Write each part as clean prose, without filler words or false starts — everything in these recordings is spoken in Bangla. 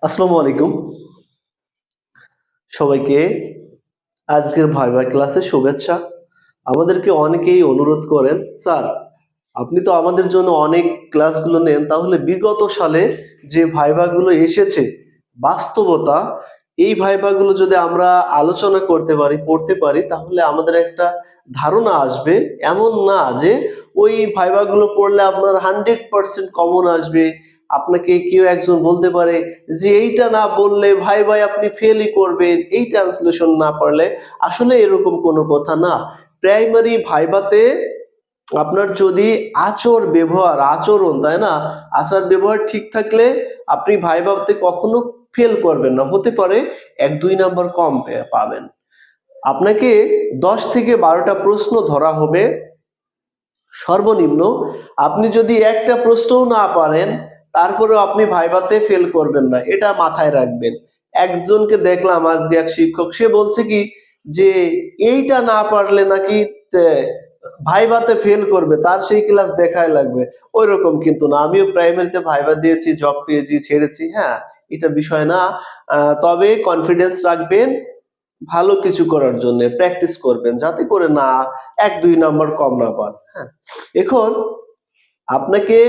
আসসালামু আলাইকুম সবাইকে। আজকের ভাইভা ক্লাসে শুভেচ্ছা। আমাদেরকে অনেকেই অনুরোধ করেন, স্যার আপনি তো আমাদের জন্য অনেক ক্লাসগুলো নেন, তাহলে বিগত সালে যে ভাইভাগুলো এসেছে বাস্তবতা, এই ভাইভাগুলো যদি আমরা আলোচনা করতে পারি, পড়তে পারি, তাহলে আমাদের একটা ধারণা আসবে। এমন না যে ওই ভাইভাগুলো পড়লে আপনার 100% কমন আসবে। আপনাকে কেউ একজন বলতে পারে যে এইটা না বললে ভাই আপনি ফেলই করবেন, এই ট্রান্সলেশন না পারলে। আসলে এরকম কোনো কথা না। প্রাইমারি ভাইভাতে আপনার যদি আচরণ, তাই না, আচার ব্যবহার ঠিক থাকলে আপনি ভাইভাতে কখনো ফেল করবেন না। হতে পারে 1-2 নাম্বার কম পাবেন। আপনাকে 10 থেকে 12টা প্রশ্ন ধরা হবে সর্বনিম্ন। আপনি যদি একটা প্রশ্নও না পারেন, তারপরেও আপনি ভাইভাতে ফেল করবেন না, এটা মাথায় রাখবেন। একজনকে দেখলাম আজকে, এক শিক্ষক, সে বলছে কি যে এইটা না পারলে নাকি ভাইভাতে ফেল করবে, তার সেই ক্লাস দেখাই লাগবে। ওই রকম কিন্তু না। আমিও প্রাইমারিতে ভাইভা দিয়েছি, জব পেয়েছি, ছেড়েছি, হ্যাঁ, এটা বিষয় না। তবে কনফিডেন্স রাখবেন, ভালো কিছু করার জন্য প্র্যাকটিস করবেন, যাতে করে না 1-2 নাম্বার কম না পান। হ্যাঁ, এখন আপনাকে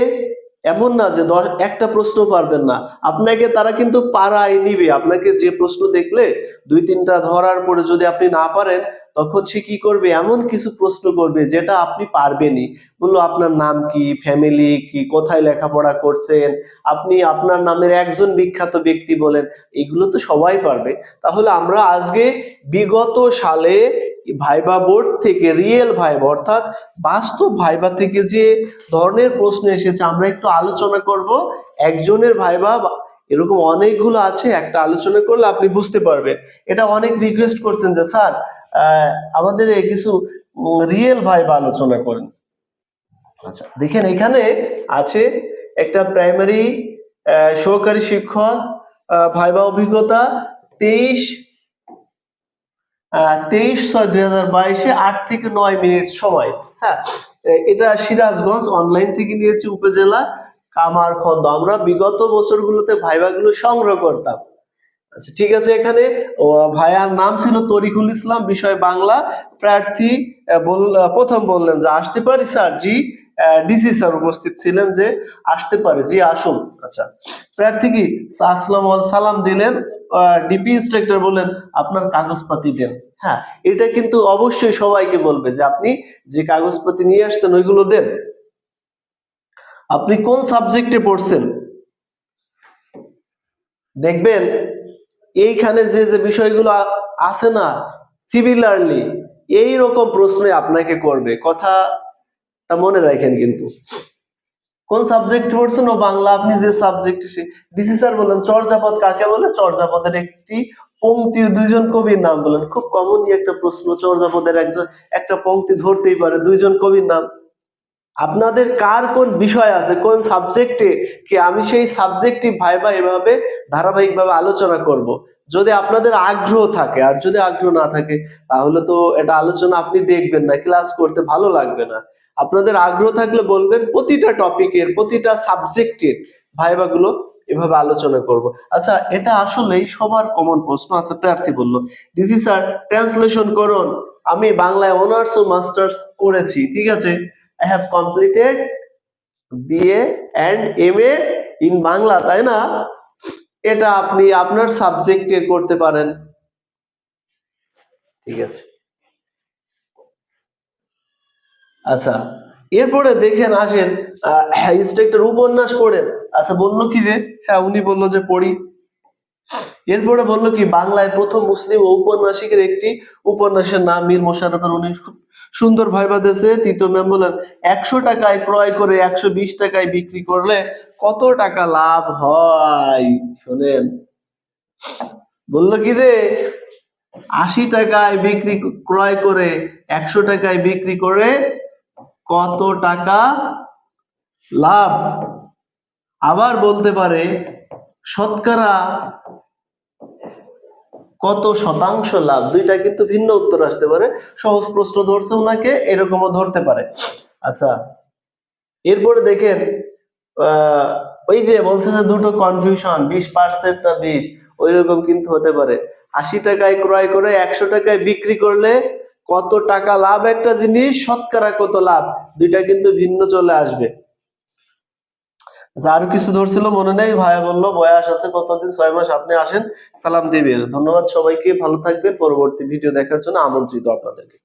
এমন না যে একটা প্রশ্ন পারবেন না, আপনাকে তারা কিন্তু পারায় নিবে। আপনাকে যে প্রশ্ন দেখলে 2-3টা ধরার পরে যদি আপনি না পারেন, তখন সে কি করবে, এমন কিছু প্রশ্ন করবে যেটা আপনি পারবেনই। বললো আপনার নাম কি, ফ্যামিলি কি, কোথায় লেখাপড়া করছেন, আপনি আপনার নামের একজন বিখ্যাত ব্যক্তি বলেন। এগুলো তো সবাই পারবে। তাহলে আমরা আজকে বিগত সালে ভাইবা বোর্ড থেকে, রিয়েল ভাইবা অর্থাৎ বাস্তব ভাইবা থেকে যে ধরনের প্রশ্ন এসেছে আমরা একটু আলোচনা করব। একজনের ভাইবা এরকম অনেকগুলো আছে, একটা আলোচনা করলে আপনি বুঝতে পারবেন। এটা অনেক রিকোয়েস্ট করছেন যে স্যার আমাদের কিছু রিয়েল ভাইবা আলোচনা করেন। আচ্ছা, দেখেন এখানে আছে একটা প্রাইমারি সহকারী শিক্ষক ভাইবা অভিজ্ঞতা 23/6/2022 8 থেকে 9 মিনিট সময়। হ্যাঁ, এটা সিরাজগঞ্জ, অনলাইন থেকে নিয়েছি, উপজেলা কামারখন্দ। আমরা বিগত বছরগুলোতে ভাইভাগুলো সংগ্রহ করতাম। আচ্ছা ঠিক আছে। এখানে ভাইয়ার নাম ছিল তরিকুল ইসলাম, বিষয় বাংলা। প্রার্থী প্রথম বললেন যে আসতে পারি স্যার। জি। ডিসি স্যার উপস্থিত ছিলেন যে আসতে পারে, জি আসুন। আচ্ছা, প্রার্থী কি আসসালামু আলাইকুম সালাম দিলেন। ডিপি ইন্সট্রাক্টর বললেন আপনার কাগজপাতি দেন। হ্যাঁ, এটা কিন্তু অবশ্যই সবাইকে বলবে যে আপনি যে কাগজপাতি নিয়ে আসছেন ওইগুলো দেন। আপনি কোন সাবজেক্টে পড়ছেন দেখবেন। এইখানে যে যে বিষয়গুলো আছে না, সিমিলারলি এইরকম প্রশ্ন আপনাকে করবে। কথাটা মনে রাখেন কিন্তু। কোন সাবজেক্ট পড়ছেন? ও বাংলা। আপনি যে সাবজেক্ট, ডিসি স্যার বললেন চর্যাপদ কাকে বলে? চর্যাপদের একটি পংক্তি, দুইজন কবির নাম বলেন। খুব কমনই একটা প্রশ্ন, চর্যাপদের একটা পংক্তি ধরতেই পারে, দুইজন কবির নাম। আপনাদের কার কোন বিষয় আছে, কোন সাবজেক্টে, কি আমি সেই সাবজেক্টিভ ভাইবা এভাবে ধারাবাহিকভাবে আলোচনা করব। যদি আপনাদের আগ্রহ থাকে, আর যদি আগ্রহ না থাকে তাহলে তো এটা আলোচনা আপনি দেখবেন না, ক্লাস করতে ভালো লাগবে না। আপনাদের আগ্রহ থাকলে বলবেন, প্রতিটা টপিকের, প্রতিটা সাবজেক্টের ভাইবা গুলো এভাবে আলোচনা করব। আচ্ছা, এটা আসলেই সবার কমন প্রশ্ন আছে। প্রার্থী বলল ডিসি স্যার ট্রান্সলেশন করুন। আমি বাংলায় অনার্স ও মাস্টার্স করেছি, ঠিক আছে। I have completed BA and MA in Bangla, তাই না? এটা আপনি আপনার সাবজেক্টে করতে পারেন, ঠিক আছে। আচ্ছা, এরপরে দেখেন, আসেন ইন্সট্রাক্টর উপন্যাস পড়েন। আচ্ছা, বললো কি যে হ্যাঁ, উনি বললো যে পড়ি। এরপরে বললো কি বাংলায় প্রথম মুসলিম ঔপন্যাসিকের একটি উপন্যাসের নাম মীর মশাররফের। উনি সুন্দর ভাইবা দিয়েছে। তৃতীয় ম্যাম বলেন 100 টাকায় ক্রয় করে 120 টাকায় বিক্রি করলে কত টাকা লাভ হয়? শোনেন, বললো কি যে 80 টাকায় ক্রয় করে 100 টাকায় বিক্রি করে কত টাকা লাভ। আবার বলতে পারে শতকরা কত শতাংশ লাভ। দুইটা কিন্তু ভিন্ন উত্তর আসতে পারে। সহজ প্রশ্ন ধরছে উনাকে, এরকমও ধরতে পারে। আচ্ছা, এরপরে দেখেন আহ, ওই যে বলছে যে দুটো কনফিউশন 20% না 20, ওই রকম কিন্তু হতে পারে। 80 টাকায় ক্রয় করে 100 টাকায় বিক্রি করলে কত টাকা লাভ একটা জিনিস, শতকরা কত লাভ, দুইটা কিন্তু ভিন্ন চলে আসবে। আচ্ছা, আরো কিছু ধরছিল মনে নেই, ভাইয়া বললো বয়স আছে কতদিন, 6 মাস, আপনি আসেন সালাম দিবেন। ধন্যবাদ সবাইকে, ভালো থাকবেন, পরবর্তী ভিডিও দেখার জন্য আমন্ত্রিত আপনাদেরকে।